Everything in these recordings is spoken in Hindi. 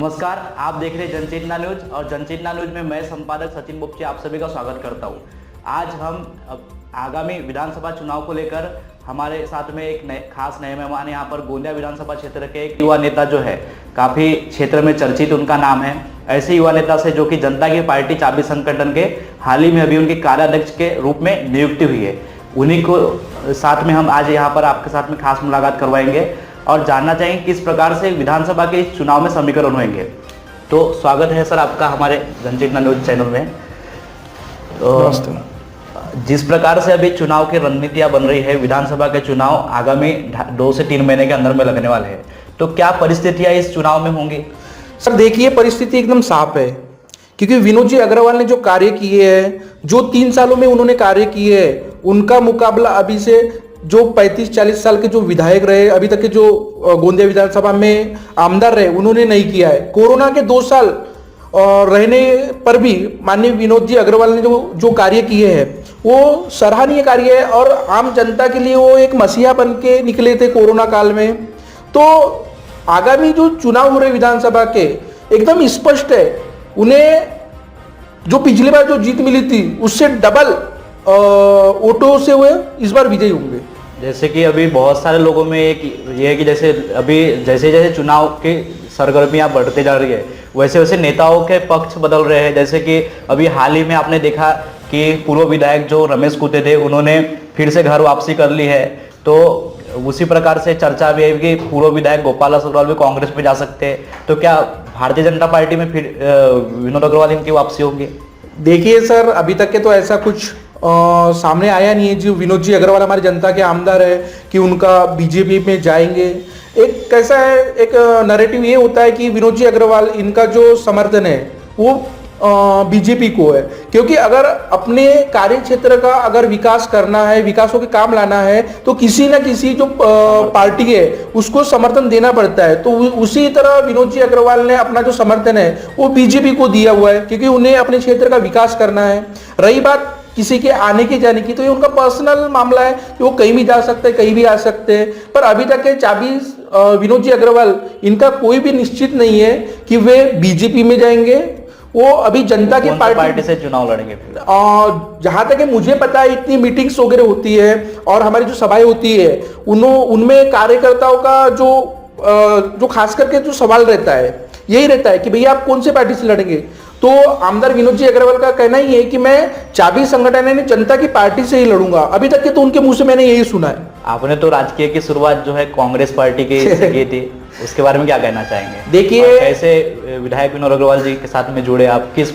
नमस्कार, आप देख रहे हैं जनचेतना न्यूज और जनचेतना न्यूज में मैं संपादक सचिन बोपचे आप सभी का स्वागत करता हूं। आज हम आगामी विधानसभा चुनाव को लेकर हमारे साथ में एक खास नए मेहमान यहाँ पर गोंदिया विधानसभा क्षेत्र के एक युवा नेता जो है काफी क्षेत्र में चर्चित उनका नाम है। ऐसे युवा नेता से जो कि जनता की पार्टी चाबी संगठन के हाल ही में अभी उनके कार्याध्यक्ष के रूप में नियुक्ति हुई है, उन्हीं को साथ में हम आज यहाँ पर आपके साथ में खास मुलाकात करवाएंगे और जानना चाहेंगे किस प्रकार से विधानसभा के इस चुनाव में समीकरण होंगे। तो स्वागत है सर आपका हमारे जनचेतना न्यूज चैनल में। तो जिस प्रकार से अभी चुनाव की रणनीतियां बन रही है, विधानसभा के चुनाव आगामी 2 से 3 महीने के अंदर में लगने वाले हैं, तो क्या परिस्थितियां इस चुनाव में होंगी? सर देखिए, परिस्थिति एकदम साफ है क्योंकि विनोद जी अग्रवाल ने जो कार्य किए हैं, जो 3 सालों में उन्होंने कार्य किए हैं, उनका मुकाबला अभी से जो 35-40 साल के जो विधायक रहे, अभी तक के जो गोंदिया विधानसभा में आमदार रहे, उन्होंने नहीं किया है। कोरोना के 2 साल रहने पर भी माननीय विनोद जी अग्रवाल ने जो कार्य किए हैं वो सराहनीय कार्य है और आम जनता के लिए वो एक मसीहा बन के निकले थे कोरोना काल में। तो आगामी जो चुनाव हो रहे विधानसभा के एकदम स्पष्ट है, उन्हें जो पिछली बार जो जीत मिली थी उससे डबल वोटों से वो इस बार विजयी होंगे। जैसे कि अभी बहुत सारे लोगों में एक ये है कि जैसे अभी जैसे चुनाव की सरगर्मियां बढ़ते जा रही है, वैसे वैसे नेताओं के पक्ष बदल रहे हैं। जैसे कि अभी हाल ही में आपने देखा कि पूर्व विधायक जो रमेश कुत्ते थे, उन्होंने फिर से घर वापसी कर ली है। तो उसी प्रकार से चर्चा भी है कि पूर्व विधायक गोपाल अग्रवाल भी कांग्रेस पे जा सकते हैं। तो क्या भारतीय जनता पार्टी में फिर विनोद अग्रवाल इनकी वापसी होगी? देखिए सर, अभी तक के तो ऐसा कुछ सामने आया नहीं है। जो विनोद जी अग्रवाल हमारी जनता के आमदार है कि उनका बीजेपी में जाएंगे। एक कैसा है, एक नैरेटिव ये होता है कि विनोद जी अग्रवाल इनका जो समर्थन है वो बीजेपी को है, क्योंकि अगर अपने कार्य क्षेत्र का अगर विकास करना है, विकासों के काम लाना है, तो किसी न किसी जो पार्टी है उसको समर्थन देना पड़ता है। तो उसी तरह विनोद जी अग्रवाल ने अपना जो समर्थन है वो बीजेपी को दिया हुआ है, क्योंकि उन्हें अपने क्षेत्र का विकास करना है। रही बात किसी के आने की जाने की, तो ये उनका पर्सनल मामला है कि वो कहीं भी जा सकते हैं, कहीं भी आ सकते हैं। पर अभी तक के चाबी विनोद जी अग्रवाल, इनका कोई भी निश्चित नहीं है कि वे बीजेपी में जाएंगे। वो अभी जनता की पार्टी से चुनाव लड़ेंगे। जहां तक मुझे पता है, इतनी मीटिंग्स वगैरह होती है और हमारी जो सभाएं होती है उनमें कार्यकर्ताओं का जो खास करके जो सवाल रहता है यही रहता है कि भैया आप कौन से पार्टी से लड़ेंगे। तो आमदार विनोद जी अग्रवाल का कहना ही है कि मैं चाबी संगठन यानी जनता की पार्टी से ही लड़ूंगा। अभी तक के तो उनके मुंह से मैंने यही सुना है। आपने तो राजकीय की शुरुआत जो है कांग्रेस पार्टी की की थी, उसके बारे में क्या कहना चाहेंगे? देखिए, कैसे विधायक विनोद अग्रवाल जी के साथ में जुड़े आप, किस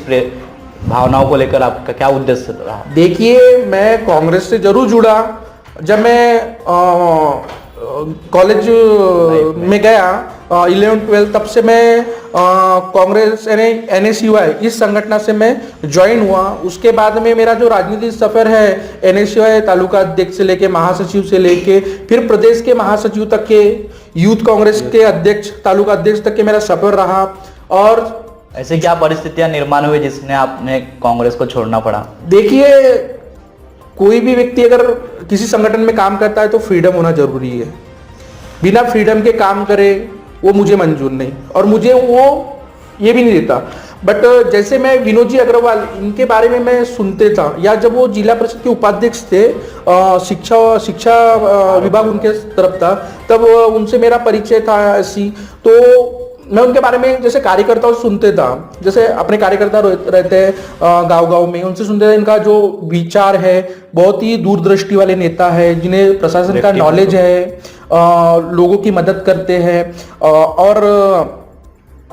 भावनाओं को लेकर आपका क्या उद्देश्य रहा? देखिए, मैं कांग्रेस से जरूर जुड़ा। जब मैं कॉलेज में गया 11-12, तब से मैं कांग्रेस यानी NSUI इस संगठन से मैं ज्वाइन हुआ। उसके बाद में मेरा जो राजनीतिक सफर है, NSUI तालुका अध्यक्ष से लेके महासचिव से लेके फिर प्रदेश के महासचिव तक के, यूथ कांग्रेस के अध्यक्ष, तालुका अध्यक्ष तक के मेरा सफर रहा। और ऐसे क्या परिस्थितियां निर्माण हुई जिसने आपने कांग्रेस को छोड़ना पड़ा? देखिए, कोई भी व्यक्ति अगर किसी संगठन में काम करता है तो फ्रीडम होना जरूरी है। बिना फ्रीडम के काम करे वो मुझे मंजूर नहीं, और मुझे वो ये भी नहीं देता। बट जैसे मैं विनोद जी अग्रवाल इनके बारे में मैं सुनते था, या जब वो जिला परिषद के उपाध्यक्ष थे, शिक्षा विभाग उनके तरफ था, तब उनसे मेरा परिचय था ऐसी। तो मैं उनके बारे में जैसे कार्यकर्ताओं से सुनते था, जैसे अपने कार्यकर्ता रहते हैं गांव-गांव में, उनसे सुनते थे इनका जो विचार है, बहुत ही दूरदृष्टि वाले नेता है, जिन्हें प्रशासन का नॉलेज है, लोगों की मदद करते हैं और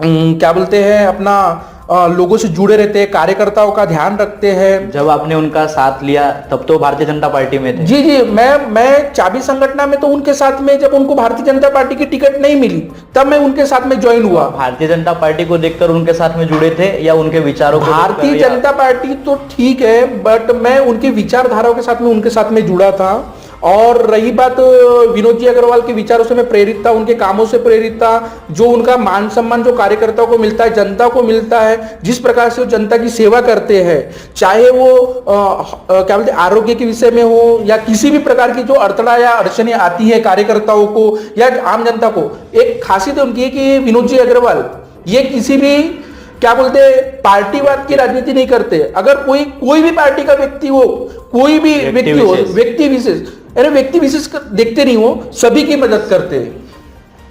क्या बोलते हैं, अपना लोगों से जुड़े रहते हैं, कार्यकर्ताओं का ध्यान रखते हैं। जब आपने उनका साथ लिया तब तो भारतीय जनता पार्टी में थे? जी, मैं चाबी संगठन में तो उनके साथ में, जब उनको भारतीय जनता पार्टी की टिकट नहीं मिली तब मैं उनके साथ में ज्वाइन हुआ। भारतीय जनता पार्टी को देखकर उनके साथ में जुड़े थे या उनके विचारों को? भारतीय जनता पार्टी तो ठीक है, बट मैं उनकी विचारधाराओं के साथ में उनके साथ में जुड़ा था। और रही बात विनोद जी अग्रवाल के विचारों से मैं प्रेरित था, उनके कामों से प्रेरित था। जो उनका मान सम्मान जो कार्यकर्ताओं को मिलता है, जनता को मिलता है, जिस प्रकार से वो जनता की सेवा करते हैं, चाहे वो क्या बोलते आरोग्य के विषय में हो या किसी भी प्रकार की जो अड़थड़ा या अड़चने आती है कार्यकर्ताओं को या आम जनता को, एक खासियत उनकी है कि विनोद जी अग्रवाल ये किसी भी क्या बोलते हैं पार्टीवाद की राजनीति नहीं करते। अगर कोई भी पार्टी का व्यक्ति हो, कोई भी व्यक्ति हो, व्यक्ति विशेष, अरे व्यक्ति विशेष देखते नहीं हो, सभी की मदद करते हैं।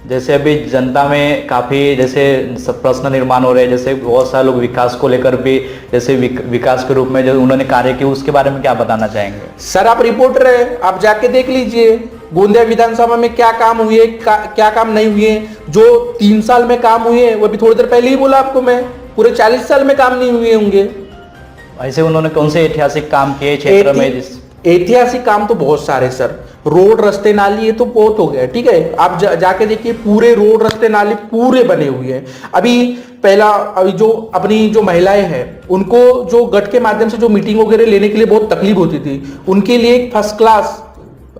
जैसे अभी जनता में काफी जैसे प्रश्न निर्माण हो रहे हैं, जैसे बहुत सारे लोग विकास को लेकर भी जैसे विकास के रूप में जो उन्होंने कार्य किए उसके बारे में क्या बताना चाहेंगे? सर आप रिपोर्टर है, आप जाके देख लीजिए गोंदिया विधानसभा में क्या काम हुए, क्या काम नहीं हुए। जो 3 साल में काम हुए वो भी थोड़ी देर पहले ही बोला आपको मैं, पूरे 40 साल में काम नहीं हुए होंगे। ऐसे उन्होंने कौन से ऐतिहासिक काम किए क्षेत्र में? ऐतिहासिक काम तो बहुत सारे सर, रोड रास्ते नाली ये तो बहुत हो गया, ठीक है। आप जाके देखिए पूरे रोड रास्ते नाली पूरे बने हुए हैं। अभी जो अपनी जो महिलाएं हैं उनको जो गट के माध्यम से जो मीटिंग वगैरह लेने के लिए बहुत तकलीफ होती थी, उनके लिए एक फर्स्ट क्लास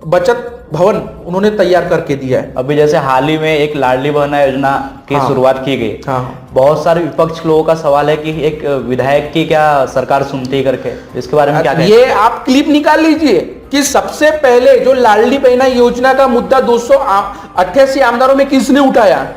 बचत भवन उन्होंने तैयार करके दिया है। अभी जैसे हाल ही में एक लाडली बहन योजना की शुरुआत की गई। बहुत सारे विपक्ष लोगों का सवाल है कि एक विधायक की क्या सरकार सुनती करके, इसके बारे में क्या कहते हैं? ये आप क्लिप निकाल लीजिए कि सबसे पहले जो लाडली बहना योजना का मुद्दा 288 आमदारों में किसने उठाया।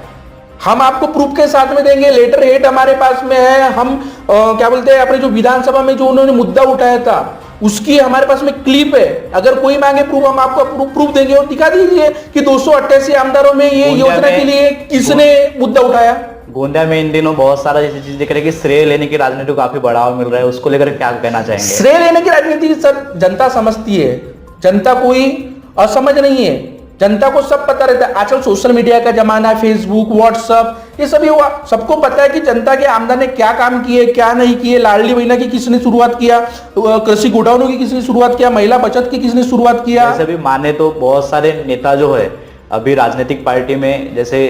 हम आपको प्रूफ के साथ में देंगे, लेटर हेड हमारे पास में है। हम क्या बोलते हैं अपने जो विधानसभा में जो उन्होंने मुद्दा उठाया था उसकी हमारे पास में क्लिप है। अगर कोई मांगे प्रूफ, हम आपको प्रूफ देंगे और दिखा दीजिए कि 288 आमदारों में ये योजना के लिए किसने मुद्दा उठाया। गोंदिया में इन दिनों बहुत सारा जैसी चीज दिख रही है कि श्रेय लेने की राजनीति को काफी बढ़ावा मिल रहा है, उसको लेकर क्या कहना चाहेंगे? श्रेय लेने की राजनीति सर जनता समझती है, जनता कोई असमझ नहीं है, जनता को सब पता रहता है। आजकल सोशल मीडिया का जमाना है, फेसबुक, व्हाट्सएप, ये सभी हुआ, सबको पता है कि जनता के आमदन ने क्या काम किए, क्या नहीं किए। लाडली बहना की किसने शुरुआत किया, कृषि गोडाउनों की किसने शुरुआत किया, महिला बचत की किसने शुरुआत किया। जैसे भी माने तो बहुत सारे नेता जो है अभी राजनीतिक पार्टी में, जैसे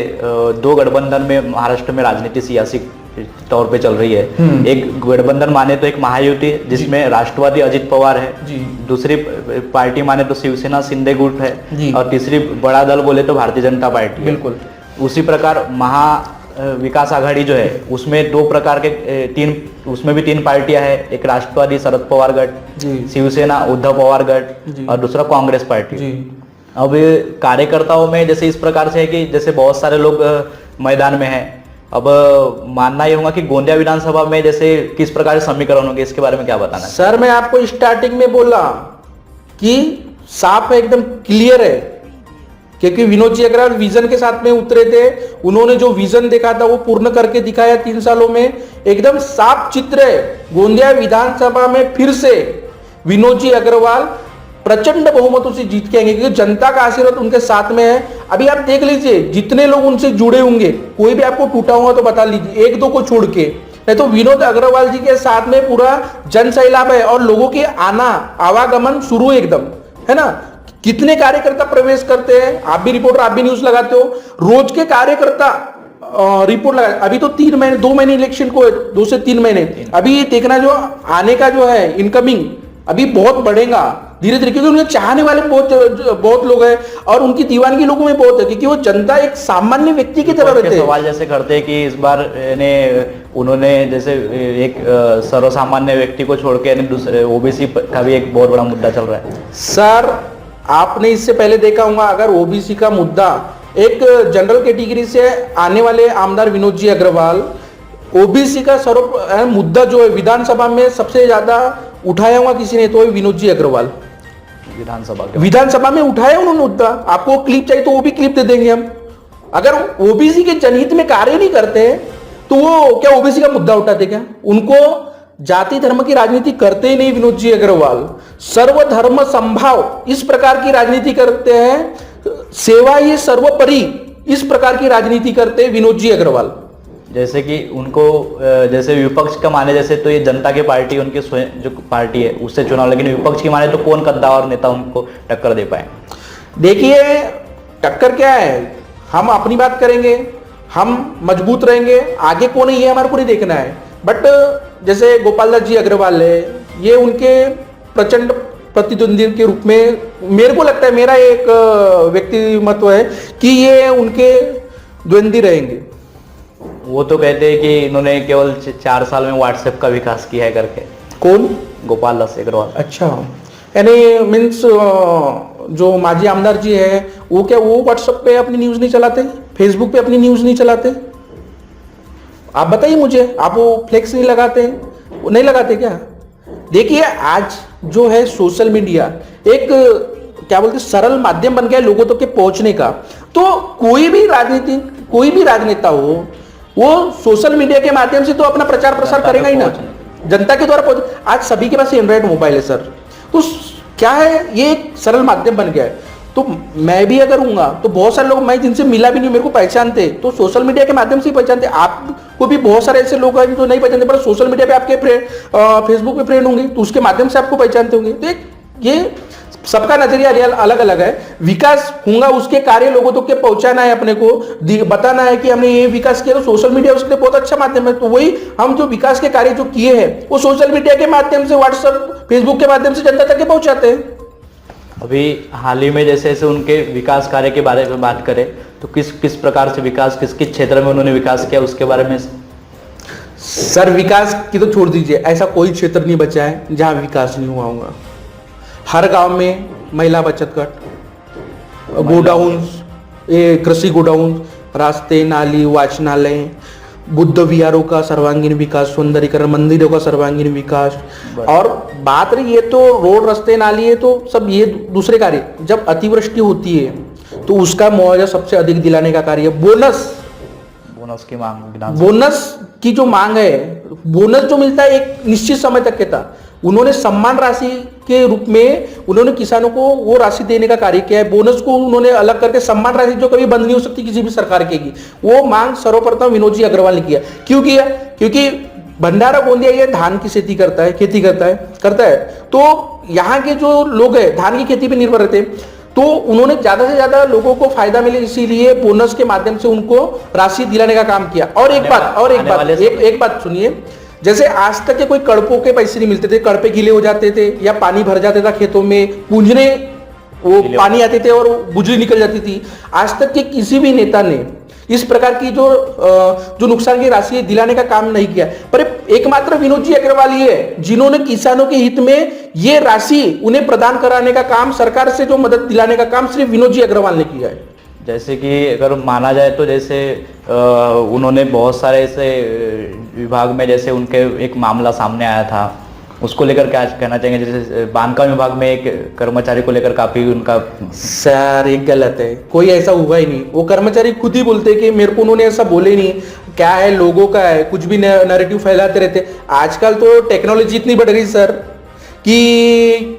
2 गठबंधन में महाराष्ट्र में राजनीति सियासी तौर पे चल रही है। एक गठबंधन माने तो एक महायुति जिसमें राष्ट्रवादी अजित पवार है, दूसरी पार्टी माने तो शिवसेना शिंदे गुट है, और तीसरी बड़ा दल बोले तो भारतीय जनता पार्टी। बिल्कुल उसी प्रकार विकास आघाड़ी जो है उसमें 2 प्रकार के उसमें भी 3 पार्टियां है, एक राष्ट्रवादी शरद पवार गट, शिवसेना उद्धव पवार गट, और दूसरा कांग्रेस पार्टी। अब कार्यकर्ताओं में जैसे इस प्रकार से है कि जैसे बहुत सारे लोग मैदान में हैं। अब मानना ये होगा कि गोंदिया विधानसभा में जैसे किस प्रकार से समीकरण होंगे, इसके बारे में क्या बताना है? सर मैं आपको स्टार्टिंग में बोला कि साफ है, एकदम क्लियर है, क्योंकि विनोद जी अग्रवाल विजन के साथ में उतरे थे। उन्होंने जो विजन देखा था वो पूर्ण करके दिखाया 3 सालों में। एकदम साफ चित्र है, गोंदिया विधानसभा में फिर से विनोद जी अग्रवाल प्रचंड बहुमतों से जीत के आएंगे, क्योंकि जनता का आशीर्वाद उनके साथ में है। अभी आप देख लीजिए जितने लोग उनसे जुड़े होंगे, कोई भी आपको टूटा होगा तो बता लीजिए, 1-2 को छोड़ के, नहीं तो विनोद अग्रवाल जी के साथ में पूरा जन सैलाब है और लोगों की आवागमन शुरू एकदम है ना। कितने कार्यकर्ता प्रवेश करते हैं, आप भी रिपोर्टर, आप भी न्यूज लगाते हो, रोज के कार्यकर्ता रिपोर्ट लगा। अभी तो 2 महीने इलेक्शन को, 2 से 3 महीने। अभी देखना जो आने का जो है इनकमिंग अभी बहुत बढ़ेगा धीरे धीरे, क्योंकि उनके चाहने वाले बहुत लोग हैं और उनकी दीवानगी लोगों में बहुत है, क्योंकि वो जनता एक सामान्य व्यक्ति की तरह रहते हैं। सवाल जैसे करते हैं कि इस बार उन्होंने जैसे एक सर्वसामान्य व्यक्ति को छोड़ के दूसरे ओबीसी का भी एक बहुत बड़ा मुद्दा चल रहा है। सर आपने इससे पहले देखा होगा, अगर ओबीसी का मुद्दा एक जनरल कैटेगरी से आने वाले आमदार विनोद जी अग्रवाल, ओबीसी का सर्व मुद्दा जो है विधानसभा में सबसे ज्यादा उठाया हुआ किसी ने तो विनोद जी अग्रवाल विधानसभा में उठाया उन्होंने मुद्दा। आपको क्लिप चाहिए तो वो भी क्लिप दे देंगे हम। अगर ओबीसी के जनहित में कार्य नहीं करते तो वो क्या ओबीसी का मुद्दा उठाते क्या? उनको जाति धर्म की राजनीति करते ही नहीं विनोद जी अग्रवाल, सर्वधर्म संभाव इस प्रकार की राजनीति करते हैं, सेवा ये सर्वोपरि इस प्रकार की राजनीति करते हैं विनोद जी अग्रवाल। जैसे कि उनको जैसे विपक्ष का माने जैसे तो ये जनता की पार्टी उनकी स्वयं जो पार्टी है उससे चुनाव, लेकिन विपक्ष की माने तो कौन कद्दावर नेता उनको टक्कर दे पाए? देखिए टक्कर क्या है, हम अपनी बात करेंगे, हम मजबूत रहेंगे, आगे कौन है ये हमारे को नहीं देखना है। बट जैसे गोपाल दास जी अग्रवाल है, ये उनके प्रचंड प्रतिद्वंदी के रूप में मेरे को लगता है, मेरा एक व्यक्तिमत्व है कि ये उनके द्वंद्वी रहेंगे। वो तो कहते हैं कि इन्होंने केवल 4 साल में व्हाट्सएप का विकास किया है करके। कौन? गोपाल दास अग्रवाल। अच्छा, यानी मीन्स जो माजी आमदार जी है वो क्या वो व्हाट्सएप पे अपनी न्यूज नहीं चलाते, फेसबुक पे अपनी न्यूज नहीं चलाते? आप बताइए मुझे, आप वो फ्लेक्स नहीं लगाते हैं, वो नहीं लगाते क्या? देखिए आज जो है सोशल मीडिया एक क्या बोलते सरल माध्यम बन गया है लोगों तक के पहुंचने का। तो कोई भी राजनेता हो, वो सोशल मीडिया के माध्यम से तो अपना प्रचार प्रसार करेगा ही ना, जनता के द्वारा पहुंच। आज सभी के पास एंड्रॉइड मोबाइल है सर, तो क्या है, ये एक सरल माध्यम बन गया है। तो मैं भी अगर हूँगा तो बहुत सारे लोग, मैं जिनसे मिला भी नहीं, मेरे को पहचानते, तो सोशल मीडिया के माध्यम से ही पहचानते। आपको भी बहुत सारे ऐसे लोग हैं जो नहीं पहचानते, पर सोशल मीडिया पे आपके फ्रेंड, फेसबुक पे फ्रेंड होंगे, तो उसके माध्यम से आपको पहचानते होंगे। तो ये सबका नजरिया अलग अलग है। विकास होगा, उसके कार्य लोगों तक के पहुंचाना है, अपने को बताना है कि हमने ये विकास किया, तो सोशल मीडिया उसके लिए बहुत अच्छा माध्यम है। तो वही हम जो विकास के कार्य जो किए हैं वो सोशल मीडिया के माध्यम से, व्हाट्सएप फेसबुक के माध्यम से जनता तक के पहुंचाते हैं। अभी हाल ही में जैसे जैसे उनके विकास कार्य के बारे में बात करें तो किस किस प्रकार से विकास, किस किस क्षेत्र में उन्होंने विकास किया, उसके बारे में। सर विकास की तो छोड़ दीजिए, ऐसा कोई क्षेत्र नहीं बचा है जहां विकास नहीं हुआ होगा। हर गांव में महिला बचत गट, गोडाउन, कृषि गोडाउन, रास्ते, नाली, वाचनालय, बुद्ध विहारों का सर्वांगीण विकास, सौंदर्यीकरण, मंदिरों का सर्वांगीण विकास। और बात रही ये तो रोड, रास्ते, नाली है तो सब ये दूसरे कार्य। जब अतिवृष्टि होती है तो उसका मुआवजा सबसे अधिक दिलाने का कार्य, बोनस की मांग, बोनस की जो मांग है, बोनस जो मिलता है एक निश्चित समय तक के था, उन्होंने सम्मान राशि के रूप में उन्होंने किसानों को वो राशि देने का कार्य किया है। बोनस को उन्होंने अलग करके सम्मान राशि जो कभी बंद नहीं हो सकती किसी भी सरकार की, वो मांग सर्वप्रथम विनोद जी अग्रवाल ने किया। क्यों किया? क्योंकि भंडारा गोंदिया ये धान की खेती करता है, तो यहाँ के जो लोग हैं धान की खेती पर निर्भर रहते हैं, तो उन्होंने ज्यादा से ज्यादा लोगों को फायदा मिले, इसीलिए बोनस के माध्यम से उनको राशि दिलाने का काम किया। और एक बात सुनिए, जैसे आज तक के कोई कड़पों के पैसे नहीं मिलते थे, कड़पे गीले हो जाते थे या पानी भर जाते था खेतों में, पूंजने वो पानी आते थे और बुझली निकल जाती थी। आज तक के किसी भी नेता ने इस प्रकार की जो नुकसान की राशि दिलाने का काम नहीं किया। पर एकमात्र विनोद जी अग्रवाल ही है जिन्होंने किसानों के हित में ये राशि उन्हें प्रदान कराने का काम, सरकार से जो मदद दिलाने का काम सिर्फ विनोद जी अग्रवाल ने किया है। जैसे कि अगर माना जाए तो जैसे उन्होंने बहुत सारे ऐसे विभाग में, जैसे उनके एक मामला सामने आया था, उसको लेकर क्या कहना चाहेंगे? जैसे बांधकाम विभाग में एक कर्मचारी को लेकर काफी उनका। सर एक गलत है, कोई ऐसा हुआ ही नहीं। वो कर्मचारी खुद ही बोलते कि मेरे को उन्होंने ऐसा बोले नहीं। क्या है, लोगों का है, कुछ भी नैरेटिव फैलाते रहते। आजकल तो टेक्नोलॉजी इतनी बढ़ गई सर कि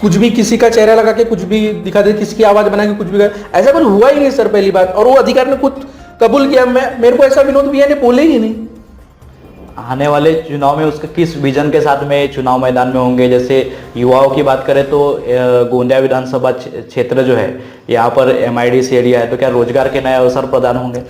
कुछ भी किसी का चेहरा लगा के कुछ भी दिखा दे, किसी की आवाज बना के कुछ भी कर, ऐसा कुछ हुआ ही नहीं सर, पहली बात। और वो अधिकारी ने खुद कबूल किया, मेरे को ऐसा विनोद भैया ने बोले ही नहीं। आने वाले चुनाव में उसके किस विजन के साथ में चुनाव मैदान में होंगे? जैसे युवाओं की बात करें तो गोंदिया विधानसभा क्षेत्र जो है, यहाँ पर MIDC एरिया है, तो क्या रोजगार के नए अवसर प्रदान होंगे?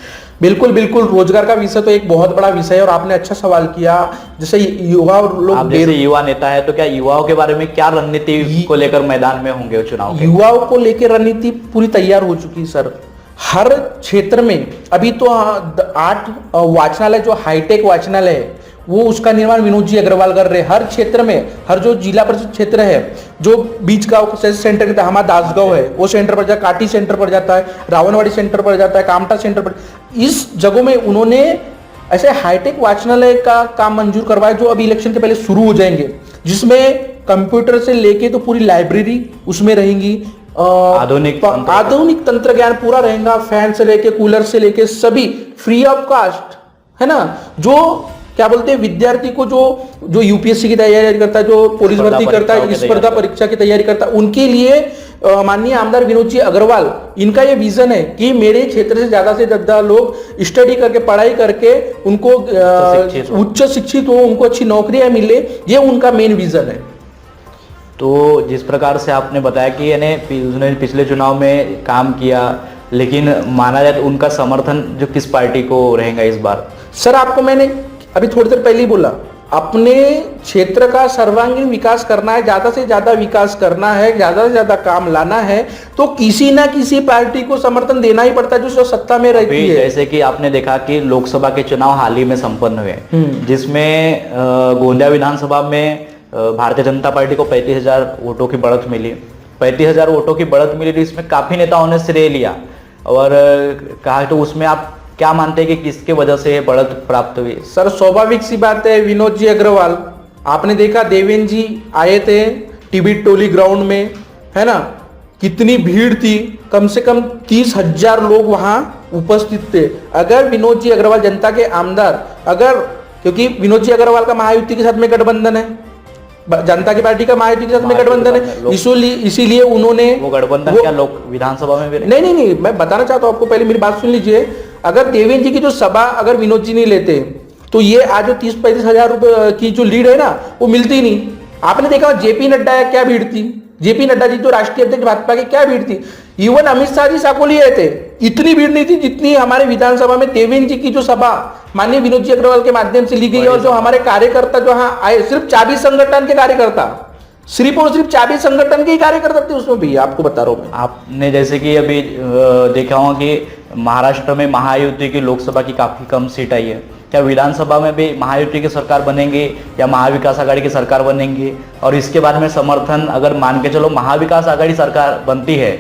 बिल्कुल बिल्कुल, रोजगार का विषय तो एक बहुत बड़ा विषय है और आपने अच्छा सवाल किया। जैसे युवा लोग, आप जैसे युवा नेता है, तो क्या युवाओं के बारे में क्या रणनीति को लेकर मैदान में होंगे चुनाव के? युवाओं को लेकर रणनीति पूरी तैयार हो चुकी है सर। हर क्षेत्र में अभी तो 8 वाचनालय, जो हाईटेक वाचनालय है, वो उसका निर्माण विनोद जी अग्रवाल कर रहे हैं। हर क्षेत्र में, हर जो जिला परिषद क्षेत्र है, जो बीच गांव सेंटर कहता है, हमारा दासगांव है, वो सेंटर पर जाता है, काटी सेंटर पर जाता है, रावणवाड़ी सेंटर पर जाता है, कामटा सेंटर पर, इस जगहों में उन्होंने ऐसे हाईटेक वाचनालय का काम मंजूर करवाया जो अभी इलेक्शन के पहले शुरू हो जाएंगे, जिसमें कंप्यूटर से लेके तो पूरी लाइब्रेरी उसमें रहेंगी, आधुनिक तंत्र ज्ञान पूरा रहेगा, फैन से लेके कूलर से लेके सभी फ्री ऑफ कास्ट, है ना। जो क्या बोलते हैं, विद्यार्थी को जो यूपीएससी की तैयारी करता है, जो पुलिस भर्ती करता है, स्पर्धा परीक्षा की तैयारी करता है, उनके लिए माननीय आमदार विनोद जी अग्रवाल, इनका ये विजन है कि मेरे क्षेत्र से ज्यादा लोग स्टडी करके, पढ़ाई करके, उनको उच्च शिक्षित हो, उनको अच्छी नौकरियां मिले, ये उनका मेन विजन है। तो जिस प्रकार से आपने बताया कि उन्होंने पिछले चुनाव में काम किया, लेकिन माना जाए तो उनका समर्थन जो किस पार्टी को रहेगा इस बार? सर आपको मैंने अभी थोड़ी देर पहले ही बोला, अपने क्षेत्र का सर्वांगीण विकास करना है, ज्यादा से ज्यादा विकास करना है, ज्यादा से ज्यादा काम लाना है, तो किसी ना किसी पार्टी को समर्थन देना ही पड़ता है जो सत्ता में रहती है। जैसे कि आपने देखा कि लोकसभा के चुनाव हाल ही में संपन्न हुए, जिसमें गोंदिया विधानसभा में भारतीय जनता पार्टी को 35,000 वोटों की बढ़त मिली। 35,000 वोटों की बढ़त मिली, इसमें काफी नेताओं ने श्रेय लिया और कहा तो उसमें आप क्या मानते हैं कि किसके वजह से ये बढ़त प्राप्त हुई? सर स्वाभाविक सी बात है, विनोद जी अग्रवाल, आपने देखा देवेंद्र जी आए थे टीबी टोली ग्राउंड में, है ना, कितनी भीड़ थी, कम से कम 30,000 लोग वहां उपस्थित थे। अगर विनोद जी अग्रवाल जनता के आमदार, अगर, क्योंकि विनोद जी अग्रवाल का महायुति के साथ में गठबंधन है, जनता की पार्टी का महायुति के साथ में गठबंधन है, इसीलिए उन्होंने वो गठबंधन क्या लोग विधानसभा में भी नहीं, मैं बताना चाहता हूं आपको, पहले मेरी बात सुन लीजिए। अगर देवेंद्र जी की जो सभा अगर विनोद जी नहीं लेते तो ये आज जो 30-35 हजार रुपए की जो लीड है ना, वो मिलती ही नहीं। आपने देखा जेपी नड्डा है, क्या भीड़ थी, जेपी नड्डा जी जो राष्ट्रीय अध्यक्ष भाजपा के, क्या भीड़ थी। इवन अमित शाह जी साकोली आए थे, इतनी भीड़ नहीं थी जितनी हमारे विधानसभा में देवेंद्र जी की जो सभा माननीय विनोद जी अग्रवाल के माध्यम से ली गई। और जो हमारे कार्यकर्ता जो यहाँ आए, सिर्फ चाबी संगठन के कार्यकर्ता, सिर्फ और सिर्फ चाबी संगठन के ही कार्यकर्ता थे उसमें भी, आपको बता रहा हूं मैं। आपने जैसे कि अभी देखा होगा कि महाराष्ट्र में महायुति की लोकसभा की काफी कम सीट आई है, क्या विधानसभा में भी महायुति की सरकार बनेंगे या महाविकास आघाड़ी की सरकार बनेंगी? और इसके बारे में समर्थन, अगर मान के चलो महाविकास आघाड़ी सरकार बनती है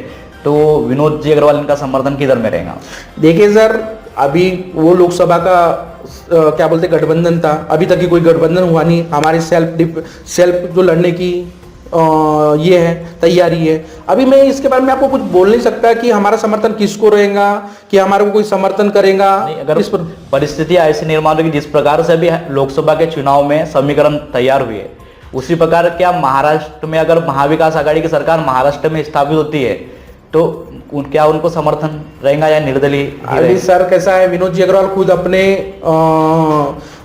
तो विनोद जी अग्रवाल इनका समर्थन किधर में रहेगा? देखिए सर, अभी वो लोकसभा का क्या बोलते गठबंधन था, अभी तक की कोई गठबंधन हुआ नहीं। हमारी सेल्फ जो लड़ने की ये है, तैयारी है। अभी मैं इसके बारे में आपको कुछ बोल नहीं सकता कि हमारा समर्थन किसको रहेगा, कि हमारे को कोई समर्थन करेगा। अगर इस पर परिस्थिति ऐसी निर्माण होगी जिस प्रकार से अभी लोकसभा के चुनाव में समीकरण तैयार हुए, उसी प्रकार क्या महाराष्ट्र में अगर महाविकास आघाड़ी की सरकार महाराष्ट्र में स्थापित होती है तो क्या उनको समर्थन रहेगा या निर्दलीय? अभी सर कैसा है, विनोद जी अग्रवाल खुद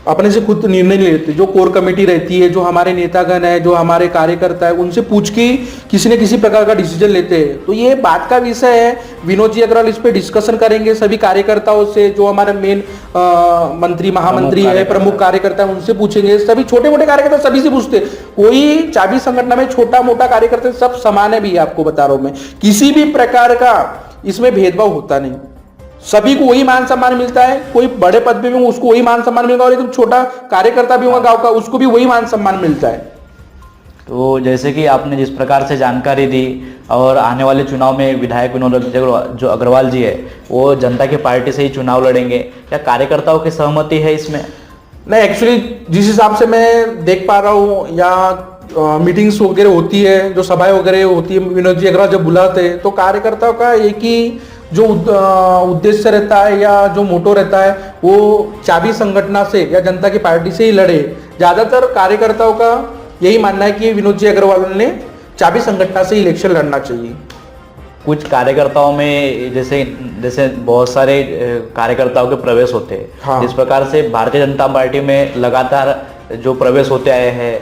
अपने से खुद निर्णय लेते, जो कोर कमेटी रहती है, जो हमारे नेतागण है, जो हमारे कार्यकर्ता है, उनसे पूछ के किसी न किसी प्रकार का डिसीजन लेते हैं। तो ये बात का विषय है, विनोद जी अग्रवाल इस पे डिस्कशन करेंगे सभी कार्यकर्ताओं से, जो हमारे मेन मंत्री महामंत्री है, प्रमुख कार्यकर्ता है, उनसे पूछेंगे। सभी छोटे मोटे कार्यकर्ता सभी से पूछते, कोई चाबी संगठन में छोटा मोटा कार्यकर्ता सब समान है भी, आपको बता रहा हूं मैं, किसी भी प्रकार का इसमें भेदभाव होता नहीं, सभी को वही मान सम्मान मिलता है। कोई बड़े पद पे भी हो उसको वही मान सम्मान मिलेगा, और एकदम छोटा कार्यकर्ता भी होगा गांव का, उसको भी वही मान सम्मान मिलता है। तो जैसे कि आपने जिस प्रकार से जानकारी दी, और आने वाले चुनाव में विधायक विनोद जो अग्रवाल जी है वो जनता की पार्टी से ही चुनाव लड़ेंगे, क्या कार्यकर्ताओं की सहमति है इसमें? नहीं, एक्चुअली जिस हिसाब से मैं देख पा रहा हूँ, या मीटिंग्स वगैरह होती है, जो सभाएं वगैरह होती है, विनोद जी अग्रवाल जब बुलाते हैं तो कार्यकर्ताओं का एक ही जो उद्देश्य रहता है या जो मोटो रहता है, वो चाबी संगठन से या जनता की पार्टी से ही लड़े। ज्यादातर कार्यकर्ताओं का यही मानना है कि विनोद जी अग्रवाल ने चाबी संगठन से इलेक्शन लड़ना चाहिए। कुछ कार्यकर्ताओं में जैसे बहुत सारे कार्यकर्ताओं के प्रवेश होते हैं, हाँ। जिस प्रकार से भारतीय जनता पार्टी में लगातार जो प्रवेश होते आए हैं,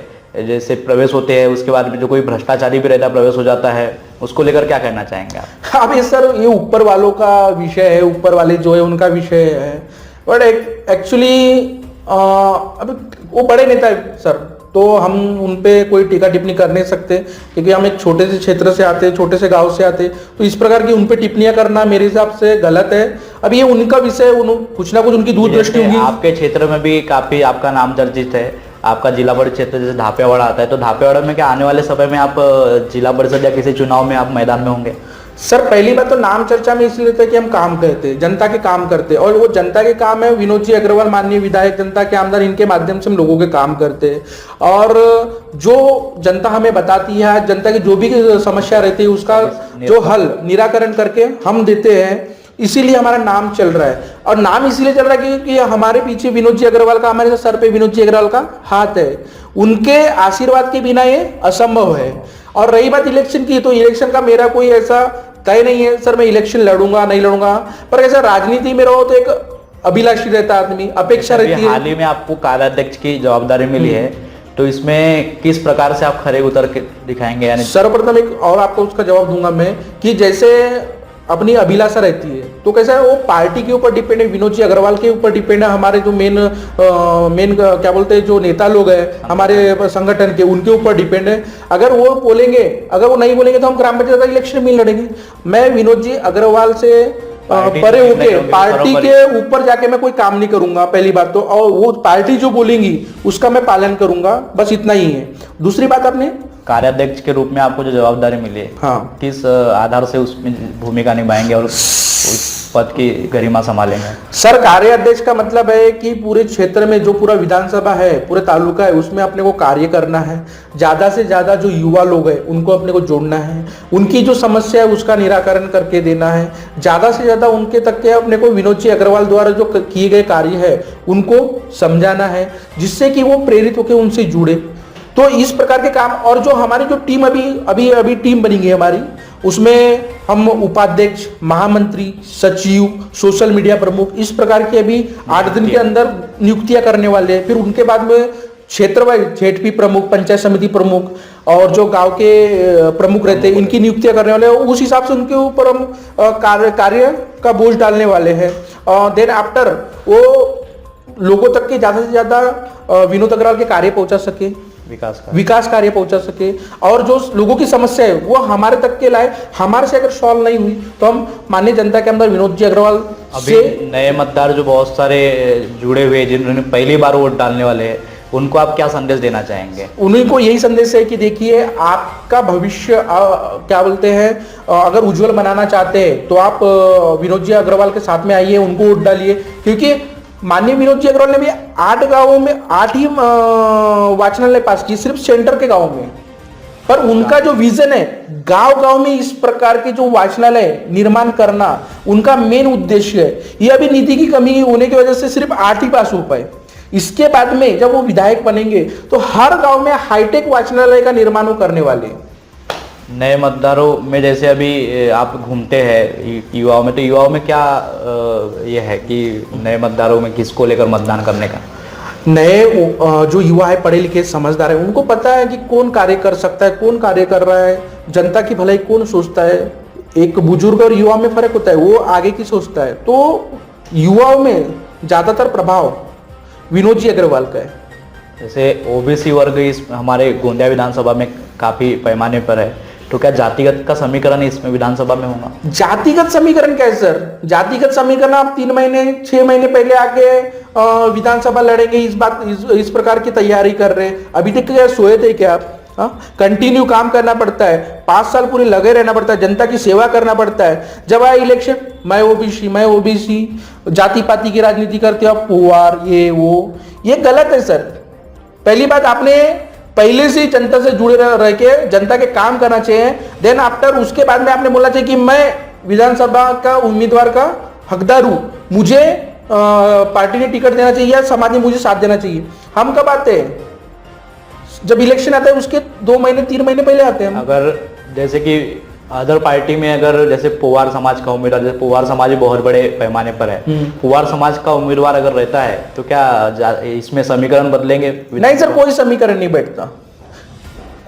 जैसे प्रवेश होते हैं उसके बाद जो कोई भ्रष्टाचारी भी रहता है प्रवेश हो जाता है, उसको लेकर क्या कहना चाहेंगे आप? अब ये सर ये ऊपर वालों का विषय है, ऊपर वाले जो है उनका विषय है, बट एक्चुअली अब वो बड़े नेता है सर, तो हम उन पे कोई टीका टिप्पणी कर नहीं सकते, क्योंकि हम एक छोटे से क्षेत्र से आते, छोटे से गांव से आते, तो इस प्रकार की उन पे टिप्पणियां करना मेरे हिसाब से गलत है। अब ये उनका विषय, कुछ ना कुछ उनकी दूरदृष्टि होगी। आपके क्षेत्र में भी काफी आपका नाम चर्चित है, आपका जिला परिषद क्षेत्र जैसे धापेवाड़ा आता है, तो धापेवाड़ा में क्या आने वाले समय में आप जिला परिषद या किसी चुनाव में आप मैदान में होंगे? सर पहली बात तो नाम चर्चा में इसलिए था कि हम काम करते हैं, जनता के काम करते हैं, और वो जनता के काम है। विनोद जी अग्रवाल माननीय विधायक, जनता के आमदार, इनके माध्यम से हम लोगों के काम करते हैं, और जो जनता हमें बताती है, जनता की जो भी समस्या रहती है उसका जो हल निराकरण करके हम देते हैं, इसीलिए हमारा नाम चल रहा है। और नाम इसीलिए चल रहा है क्योंकि हमारे पीछे विनोद जी अग्रवाल का, हमारे सर पे विनोद जी अग्रवाल का हाथ है, उनके आशीर्वाद के बिना ये असंभव है। और रही बात इलेक्शन की, तो इलेक्शन का मेरा कोई ऐसा तय नहीं है सर, मैं इलेक्शन लड़ूंगा नहीं लड़ूंगा, पर ऐसा राजनीति में रहो तो एक अभिलाषी रहता आदमी, अपेक्षा रहती है। हाल ही में आपको कार्याध्यक्ष की जवाबदारी मिली है, तो इसमें किस प्रकार से आप खरे उतर के दिखाएंगे? यानी सर्वप्रथम एक और आपको उसका जवाब दूंगा मैं, कि जैसे अपनी अभिलाषा रहती है तो कैसा है, वो पार्टी के ऊपर डिपेंड है, विनोद जी अग्रवाल के ऊपर डिपेंड है, हमारे जो मेन क्या बोलते हैं जो नेता लोग हैं हमारे संगठन के, उनके ऊपर डिपेंड है। अगर वो बोलेंगे, अगर वो नहीं बोलेंगे तो हम ग्राम पंचायत इलेक्शन में लड़ेंगे। मैं विनोद जी अग्रवाल से परे होके पार्टी के ऊपर जाके मैं कोई काम नहीं करूंगा, पहली बात तो, और वो पार्टी जो बोलेंगी उसका मैं पालन करूंगा, बस इतना ही है। दूसरी बात, आपने कार्याध्यक्ष के रूप में आपको जो जवाबदारी मिली है, हाँ, किस आधार से उसमें भूमिका निभाएंगे और पद की गरिमा संभालेंगे? सर, कार्याध्यक्ष का मतलब है कि पूरे क्षेत्र में जो पूरा विधानसभा है, पूरे तालुका है, उसमें अपने को कार्य करना है। ज़्यादा से ज़्यादा जो युवा लोग हैं उनको अपने को जोड़ना है, उनकी जो समस्या है उसका निराकरण करके देना है। ज़्यादा से ज़्यादा उनके तक के अपने को विनोद जी अग्रवाल द्वारा जो किए गए कार्य है उनको समझाना है, जिससे कि वो प्रेरित होकर उनसे जुड़े। तो इस प्रकार के काम, और जो हमारी जो टीम अभी टीम बनी गई हमारी, उसमें हम उपाध्यक्ष, महामंत्री, सचिव, सोशल मीडिया प्रमुख, इस प्रकार की अभी 8 दिन के अंदर नियुक्तियां करने वाले हैं। फिर उनके बाद में क्षेत्र वाइज जेडपी प्रमुख, पंचायत समिति प्रमुख और जो गांव के प्रमुख रहते हैं, इनकी नियुक्तियां करने वाले हैं। उस हिसाब से उनके ऊपर हम कार्य का बोझ डालने वाले हैं। देन आफ्टर वो लोगों तक के ज्यादा से ज्यादा विनोद अग्रवाल के कार्य पहुंचा सके, विकास कार्य पहुंचा सके, और जो लोगों की समस्या है वो हमारे तक के लाए। हमारे से अगर सॉल्व नहीं हुई तो हम माननीय जनता के अंदर विनोद जी अग्रवाल से नए मतदार जो बहुत सारे जुड़े हुए, जिन्होंने पहली बार वोट डालने वाले हैं, उनको आप क्या संदेश देना चाहेंगे? उन्हीं को यही संदेश है कि देखिए, आपका भविष्य क्या बोलते हैं, अगर उज्जवल बनाना चाहते हैं तो आप विनोद जी अग्रवाल के साथ में आइए, उनको वोट डालिए। क्योंकि माननीय विनोद जी अग्रवाल ने भी 8 गांवों में 8 ही वाचनालय पास की, सिर्फ सेंटर के गांव में। पर उनका जो विजन है, गांव गांव में इस प्रकार के जो वाचनालय निर्माण करना उनका मेन उद्देश्य है। ये अभी निधि की कमी होने की वजह से सिर्फ 8 ही पास हो पाए। इसके बाद में जब वो विधायक बनेंगे तो हर गांव में हाईटेक वाचनालय का निर्माण वो करने वाले हैं। नए मतदारों में जैसे अभी आप घूमते हैं युवाओं में, तो युवाओं में क्या ये है कि नए मतदारों में किसको लेकर मतदान करने का? नए जो युवा है, पढ़े लिखे समझदार है, उनको पता है कि कौन कार्य कर सकता है, कौन कार्य कर रहा है, जनता की भलाई कौन सोचता है। एक बुजुर्ग और युवा में फर्क होता है, वो आगे की सोचता है। तो युवाओं में ज्यादातर प्रभाव विनोद जी अग्रवाल का है। जैसे ओबीसी वर्ग इस हमारे गोंदिया विधानसभा में काफी पैमाने पर है, तो क्या जातिगत का समीकरण इसमें विधानसभा में होगा? जातिगत समीकरण क्या है सर? जातिगत समीकरण आप 3 महीने 6 महीने पहले आके विधानसभा लड़ेंगे, इस प्रकार की तैयारी कर रहे हैं। अभी तक क्या सोए थे क्या आप? कंटिन्यू काम करना पड़ता है, 5 साल पूरे लगे रहना पड़ता है, जनता की सेवा करना पड़ता है। जब आए इलेक्शन, मैं ओबीसी, जाति पाति की राजनीति करते हो आप, पुआर, ये वो, ये गलत है सर। पहली बात, आपने पहले से जनता से जुड़े रह के जनता के काम करना चाहिए। देन आफ्टर उसके बाद में आपने बोलना चाहिए कि मैं विधानसभा का उम्मीदवार का हकदार हूं, मुझे पार्टी ने टिकट देना चाहिए या समाज ने मुझे साथ देना चाहिए। हम कब आते हैं? जब इलेक्शन आता है उसके 2 महीने 3 महीने पहले आते हैं। अगर जैसे कि अदर पार्टी में अगर जैसे पुवार समाज का उम्मीदवार, जैसे पुवार समाज भी बहुत बड़े पैमाने पर है, पुवार समाज का उम्मीदवार अगर रहता है तो क्या इसमें समीकरण बदलेंगे? नहीं सर, कोई समीकरण नहीं बैठता,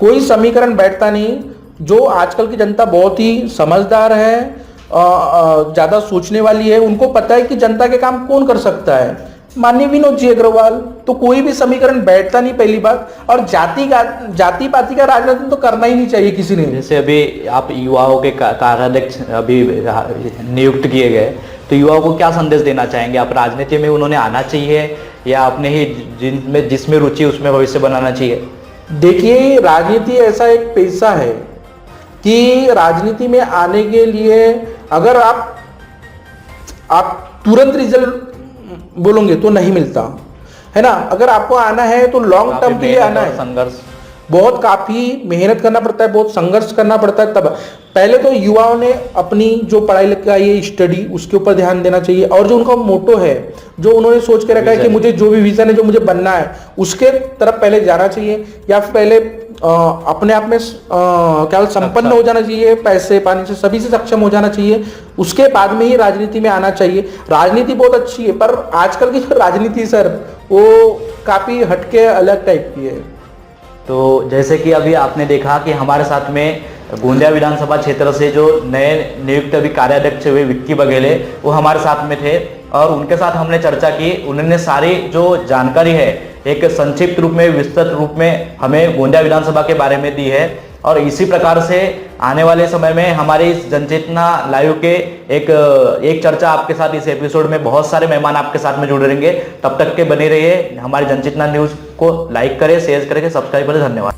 कोई समीकरण बैठता नहीं। जो आजकल की जनता बहुत ही समझदार है, ज्यादा सोचने वाली है, उनको पता है कि जनता के काम कौन कर सकता है, माननीय विनोद जी अग्रवाल। तो कोई भी समीकरण बैठता नहीं, पहली बात। और जाति पाति का राजनीति तो करना ही नहीं चाहिए किसी ने। जैसे अभी आप युवाओं के कार्याध्यक्ष अभी नियुक्त किए गए, तो युवाओं को क्या संदेश देना चाहेंगे आप? राजनीति में उन्होंने आना चाहिए या अपने ही जिसमें रुचि उसमें भविष्य बनाना चाहिए? देखिए, राजनीति ऐसा एक पैसा है कि राजनीति में आने के लिए अगर आप तुरंत रिजल्ट बोलोगे तो नहीं मिलता है ना। अगर आपको आना है तो लॉन्ग टर्म के लिए आना है, संघर्ष, बहुत काफी मेहनत करना पड़ता है, बहुत संघर्ष करना पड़ता है। तब पहले तो युवाओं ने अपनी जो पढ़ाई लिखाई है, स्टडी, उसके ऊपर ध्यान देना चाहिए। और जो उनका मोटो है, जो उन्होंने सोच के रखा है कि मुझे जो भी विजन है, जो मुझे बनना है, उसके तरफ पहले जाना चाहिए। या फिर पहले अपने आप में क्या संपन्न हो जाना चाहिए, पैसे पानी से सभी से सक्षम हो जाना चाहिए, उसके बाद में ही राजनीति में आना चाहिए। राजनीति बहुत अच्छी है, पर आजकल की जो राजनीति सर, वो काफी हटके अलग टाइप की है। तो जैसे कि अभी आपने देखा कि हमारे साथ में गोंदिया विधानसभा क्षेत्र से जो नए नियुक्त अभी कार्याध्यक्ष हुए विक्की बघेले, वो हमारे साथ में थे और उनके साथ हमने चर्चा की। उन्होंने सारी जो जानकारी है एक संक्षिप्त रूप में, विस्तृत रूप में हमें गोंदिया विधानसभा के बारे में दी है। और इसी प्रकार से आने वाले समय में हमारे इस जनचेतना लाइव के एक चर्चा आपके साथ इस एपिसोड में बहुत सारे मेहमान आपके साथ में जुड़े रहेंगे। तब तक के बने रहिए, हमारे जनचेतना न्यूज को लाइक करें, शेयर करें, सब्सक्राइब करें। धन्यवाद।